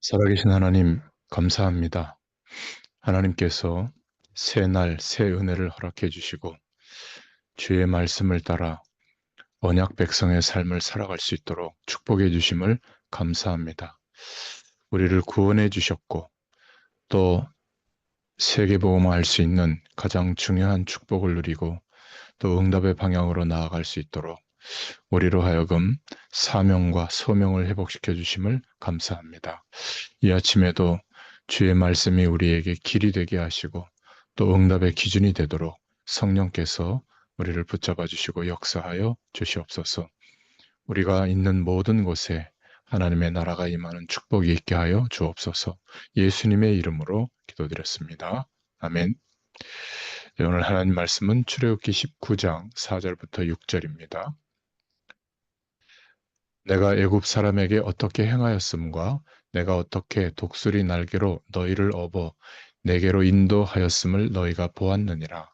살아계신 하나님, 감사합니다. 하나님께서 새 날, 새 은혜를 허락해 주시고, 주의 말씀을 따라 언약 백성의 삶을 살아갈 수 있도록 축복해 주심을 감사합니다. 우리를 구원해 주셨고, 또 세계복음화할 수 있는 가장 중요한 축복을 누리고, 또 응답의 방향으로 나아갈 수 있도록 우리로 하여금 사명과 소명을 회복시켜 주심을 감사합니다. 이 아침에도 주의 말씀이 우리에게 길이 되게 하시고 또 응답의 기준이 되도록 성령께서 우리를 붙잡아 주시고 역사하여 주시옵소서. 우리가 있는 모든 곳에 하나님의 나라가 임하는 축복이 있게 하여 주옵소서. 예수님의 이름으로 기도드렸습니다. 아멘. 네, 오늘 하나님 말씀은 출애굽기 19장 4절부터 6절입니다. 내가 애굽 사람에게 어떻게 행하였음과 내가 어떻게 독수리 날개로 너희를 업어 내게로 인도하였음을 너희가 보았느니라.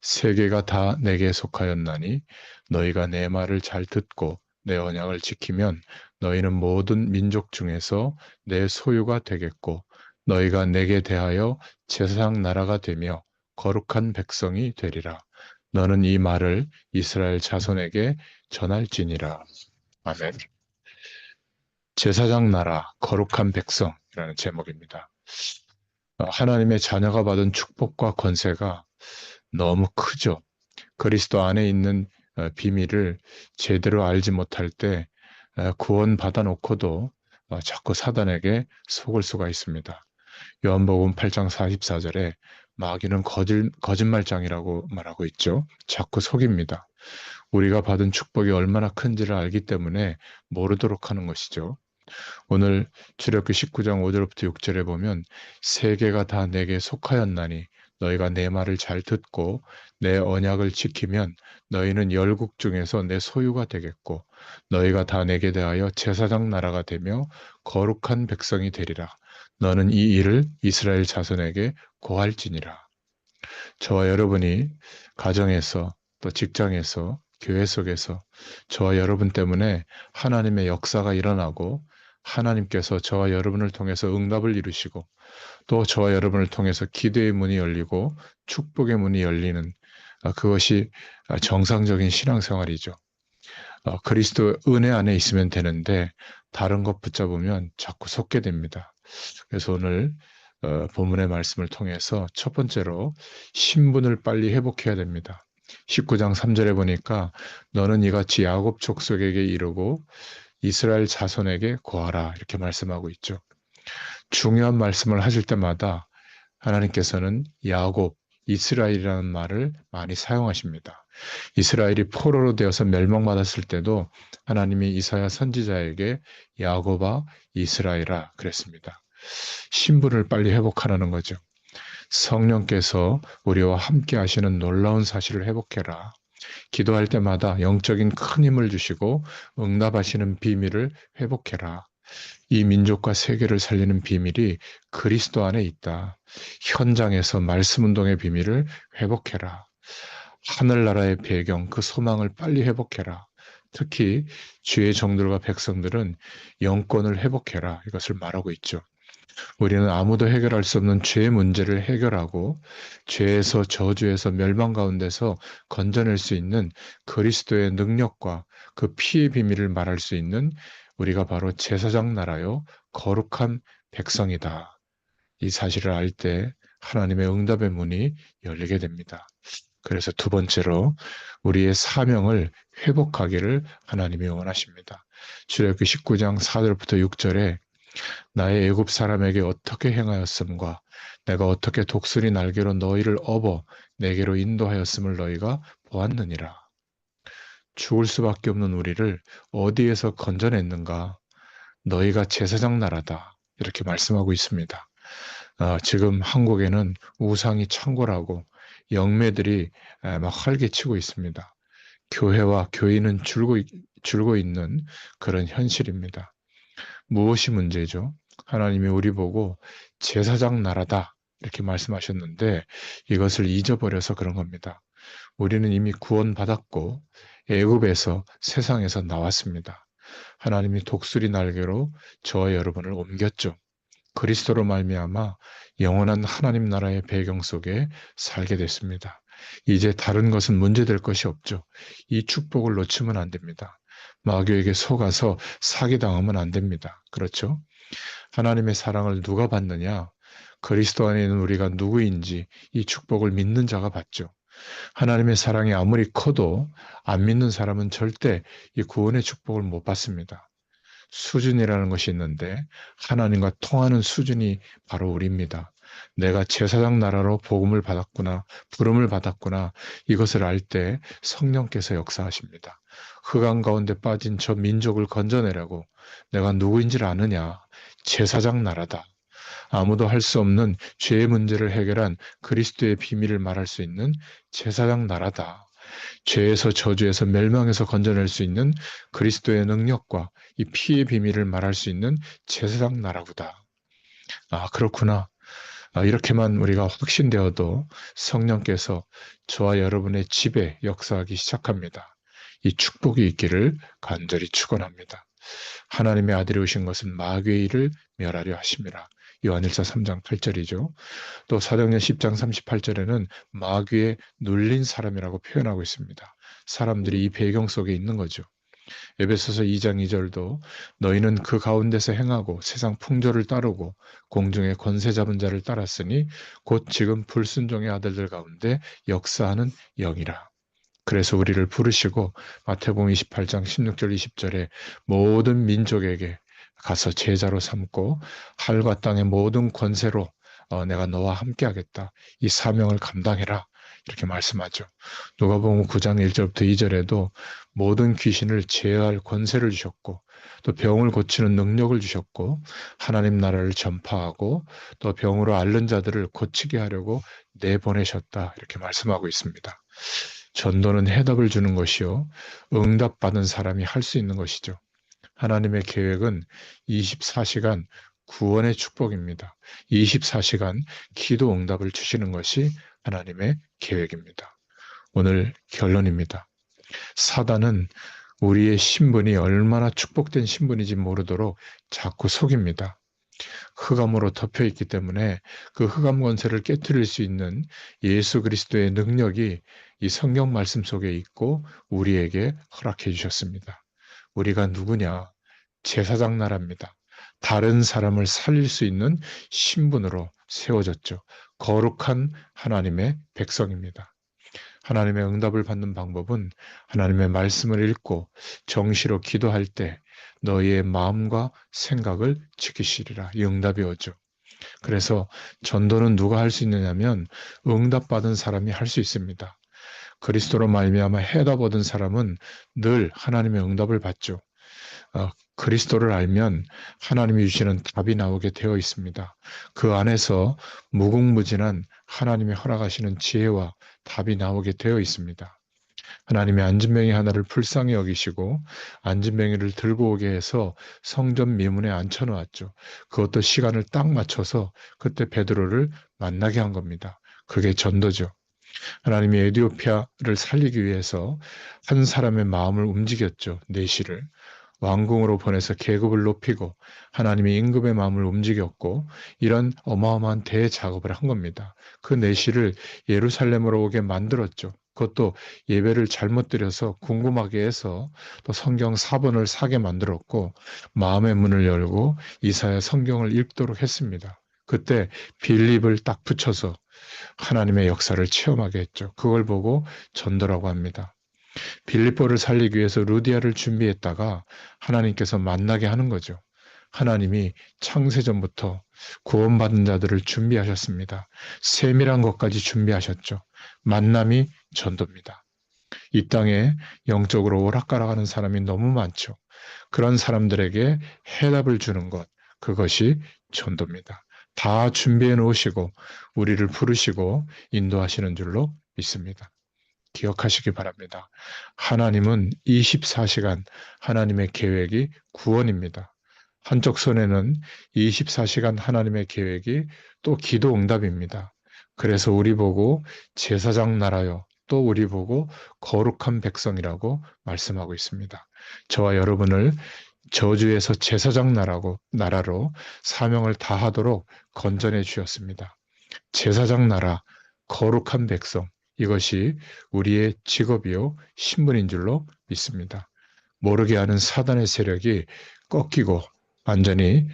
세계가 다 내게 속하였나니 너희가 내 말을 잘 듣고 내 언약을 지키면 너희는 모든 민족 중에서 내 소유가 되겠고 너희가 내게 대하여 제사장 나라가 되며 거룩한 백성이 되리라. 너는 이 말을 이스라엘 자손에게 전할지니라. 아멘. 제사장 나라, 거룩한 백성이라는 제목입니다. 하나님의 자녀가 받은 축복과 권세가 너무 크죠. 그리스도 안에 있는 비밀을 제대로 알지 못할 때 구원받아 놓고도 자꾸 사단에게 속을 수가 있습니다. 요한복음 8장 44절에 마귀는 거짓말장이라고 말하고 있죠. 자꾸 속입니다. 우리가 받은 축복이 얼마나 큰지를 알기 때문에 모르도록 하는 것이죠. 오늘 출애굽기 19장 5절부터 6절에 보면 세계가 다 내게 속하였나니 너희가 내 말을 잘 듣고 내 언약을 지키면 너희는 열국 중에서 내 소유가 되겠고 너희가 다 내게 대하여 제사장 나라가 되며 거룩한 백성이 되리라. 너는 이 일을 이스라엘 자손에게 고할지니라. 저와 여러분이 가정에서 또 직장에서 교회 속에서 저와 여러분 때문에 하나님의 역사가 일어나고 하나님께서 저와 여러분을 통해서 응답을 이루시고 또 저와 여러분을 통해서 기도의 문이 열리고 축복의 문이 열리는 그것이 정상적인 신앙생활이죠. 그리스도 은혜 안에 있으면 되는데 다른 것 붙잡으면 자꾸 속게 됩니다. 그래서 오늘 본문의 말씀을 통해서 첫 번째로 신분을 빨리 회복해야 됩니다. 19장 3절에 보니까 너는 이같이 야곱 족속에게 이르고 이스라엘 자손에게 고하라 이렇게 말씀하고 있죠. 중요한 말씀을 하실 때마다 하나님께서는 야곱, 이스라엘이라는 말을 많이 사용하십니다. 이스라엘이 포로로 되어서 멸망받았을 때도 하나님이 이사야 선지자에게 야곱아 이스라엘아 그랬습니다. 신분을 빨리 회복하라는 거죠. 성령께서 우리와 함께 하시는 놀라운 사실을 회복해라. 기도할 때마다 영적인 큰 힘을 주시고 응답하시는 비밀을 회복해라. 이 민족과 세계를 살리는 비밀이 그리스도 안에 있다. 현장에서 말씀 운동의 비밀을 회복해라. 하늘나라의 배경, 그 소망을 빨리 회복해라. 특히 주의 종들과 백성들은 영권을 회복해라. 이것을 말하고 있죠. 우리는 아무도 해결할 수 없는 죄의 문제를 해결하고 죄에서 저주에서 멸망 가운데서 건져낼 수 있는 그리스도의 능력과 그 피의 비밀을 말할 수 있는 우리가 바로 제사장 나라요 거룩한 백성이다. 이 사실을 알 때 하나님의 응답의 문이 열리게 됩니다. 그래서 두 번째로 우리의 사명을 회복하기를 하나님이 원하십니다. 출애굽기 19장 4절부터 6절에 나의 애굽 사람에게 어떻게 행하였음과 내가 어떻게 독수리 날개로 너희를 업어 내게로 인도하였음을 너희가 보았느니라. 죽을 수밖에 없는 우리를 어디에서 건져냈는가? 너희가 제사장 나라다. 이렇게 말씀하고 있습니다. 지금 한국에는 우상이 창궐하고 영매들이 막 활개치고 있습니다. 교회와 교인은 줄고 있는 그런 현실입니다. 무엇이 문제죠? 하나님이 우리 보고 제사장 나라다 이렇게 말씀하셨는데 이것을 잊어버려서 그런 겁니다. 우리는 이미 구원받았고 애굽에서 세상에서 나왔습니다. 하나님이 독수리 날개로 저와 여러분을 옮겼죠. 그리스도로 말미암아 영원한 하나님 나라의 배경 속에 살게 됐습니다. 이제 다른 것은 문제될 것이 없죠. 이 축복을 놓치면 안 됩니다. 마귀에게 속아서 사기당하면 안 됩니다. 그렇죠? 하나님의 사랑을 누가 받느냐? 그리스도 안에 있는 우리가 누구인지 이 축복을 믿는 자가 받죠. 하나님의 사랑이 아무리 커도 안 믿는 사람은 절대 이 구원의 축복을 못 받습니다. 수준이라는 것이 있는데 하나님과 통하는 수준이 바로 우리입니다. 내가 제사장 나라로 복음을 받았구나, 부름을 받았구나, 이것을 알 때 성령께서 역사하십니다. 흑암 가운데 빠진 저 민족을 건져내라고. 내가 누구인지를 아느냐? 제사장 나라다. 아무도 할 수 없는 죄의 문제를 해결한 그리스도의 비밀을 말할 수 있는 제사장 나라다. 죄에서 저주에서 멸망에서 건져낼 수 있는 그리스도의 능력과 이 피의 비밀을 말할 수 있는 제사장 나라구다. 아, 그렇구나. 이렇게만 우리가 확신되어도 성령께서 저와 여러분의 집에 역사하기 시작합니다. 이 축복이 있기를 간절히 축원합니다. 하나님의 아들이 오신 것은 마귀의 일을 멸하려 하심이라. 요한일서 3장 8절이죠. 또 사도행전 10장 38절에는 마귀에 눌린 사람이라고 표현하고 있습니다. 사람들이 이 배경 속에 있는 거죠. 에베소서 2장 2절도 너희는 그 가운데서 행하고 세상 풍조를 따르고 공중의 권세 잡은 자를 따랐으니 곧 지금 불순종의 아들들 가운데 역사하는 영이라. 그래서 우리를 부르시고 마태복음 28장 16절 20절에 모든 민족에게 가서 제자로 삼고 하늘과 땅의 모든 권세로 내가 너와 함께 하겠다. 이 사명을 감당해라. 이렇게 말씀하죠. 누가복음 9장 1절부터 2절에도 모든 귀신을 제어할 권세를 주셨고 또 병을 고치는 능력을 주셨고 하나님 나라를 전파하고 또 병으로 앓는 자들을 고치게 하려고 내보내셨다. 이렇게 말씀하고 있습니다. 전도는 해답을 주는 것이요. 응답받은 사람이 할 수 있는 것이죠. 하나님의 계획은 24시간 구원의 축복입니다. 24시간 기도 응답을 주시는 것이 하나님의 계획입니다. 오늘 결론입니다. 사단은 우리의 신분이 얼마나 축복된 신분인지 모르도록 자꾸 속입니다. 흑암으로 덮여 있기 때문에 그 흑암 권세를 깨뜨릴 수 있는 예수 그리스도의 능력이 이 성경 말씀 속에 있고 우리에게 허락해 주셨습니다. 우리가 누구냐? 제사장 나라입니다. 다른 사람을 살릴 수 있는 신분으로 세워졌죠. 거룩한 하나님의 백성입니다. 하나님의 응답을 받는 방법은 하나님의 말씀을 읽고 정시로 기도할 때 너희의 마음과 생각을 지키시리라. 이 응답이 오죠. 그래서 전도는 누가 할 수 있느냐면 응답받은 사람이 할 수 있습니다. 그리스도로 말미암아 해답 얻은 사람은 늘 하나님의 응답을 받죠. 그리스도를 알면 하나님이 주시는 답이 나오게 되어 있습니다. 그 안에서 무궁무진한 하나님이 허락하시는 지혜와 답이 나오게 되어 있습니다. 하나님의 안진뱅이 하나를 불쌍히 여기시고 안진뱅이를 들고 오게 해서 성전 미문에 앉혀놓았죠. 그것도 시간을 딱 맞춰서 그때 베드로를 만나게 한 겁니다. 그게 전도죠. 하나님이 에티오피아를 살리기 위해서 한 사람의 마음을 움직였죠. 내시를. 왕궁으로 보내서 계급을 높이고 하나님이 임금의 마음을 움직였고 이런 어마어마한 대작업을 한 겁니다. 그 내시를 예루살렘으로 오게 만들었죠. 그것도 예배를 잘못 드려서 궁금하게 해서 또 성경 4번을 사게 만들었고 마음의 문을 열고 이사야 성경을 읽도록 했습니다. 그때 빌립을 딱 붙여서 하나님의 역사를 체험하게 했죠. 그걸 보고 전도라고 합니다. 빌립보를 살리기 위해서 루디아를 준비했다가 하나님께서 만나게 하는 거죠. 하나님이 창세전부터 구원받은 자들을 준비하셨습니다. 세밀한 것까지 준비하셨죠. 만남이 전도입니다. 이 땅에 영적으로 오락가락하는 사람이 너무 많죠. 그런 사람들에게 해답을 주는 것, 그것이 전도입니다. 다 준비해 놓으시고 우리를 부르시고 인도하시는 줄로 믿습니다. 기억하시기 바랍니다. 하나님은 24시간 하나님의 계획이 구원입니다. 한쪽 손에는 24시간 하나님의 계획이 또 기도 응답입니다. 그래서 우리 보고 제사장 나라요. 또 우리 보고 거룩한 백성이라고 말씀하고 있습니다. 저와 여러분을 저주에서 제사장 나라로 사명을 다하도록 건전해 주셨습니다. 제사장 나라, 거룩한 백성, 이것이 우리의 직업이요 신분인 줄로 믿습니다. 모르게 하는 사단의 세력이 꺾이고 완전히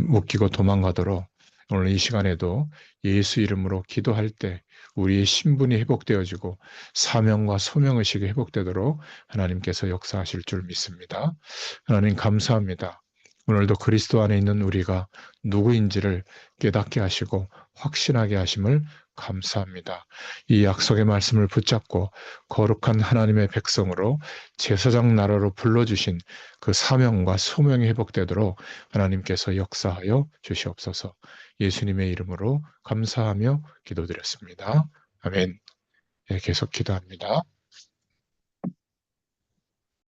묶이고 도망가도록 오늘 이 시간에도 예수 이름으로 기도할 때 우리의 신분이 회복되어지고 사명과 소명의식이 회복되도록 하나님께서 역사하실 줄 믿습니다. 하나님 감사합니다. 오늘도 그리스도 안에 있는 우리가 누구인지를 깨닫게 하시고 확신하게 하심을 감사합니다. 이 약속의 말씀을 붙잡고 거룩한 하나님의 백성으로 제사장 나라로 불러주신 그 사명과 소명이 회복되도록 하나님께서 역사하여 주시옵소서. 예수님의 이름으로 감사하며 기도드렸습니다. 아멘. 네, 계속 기도합니다.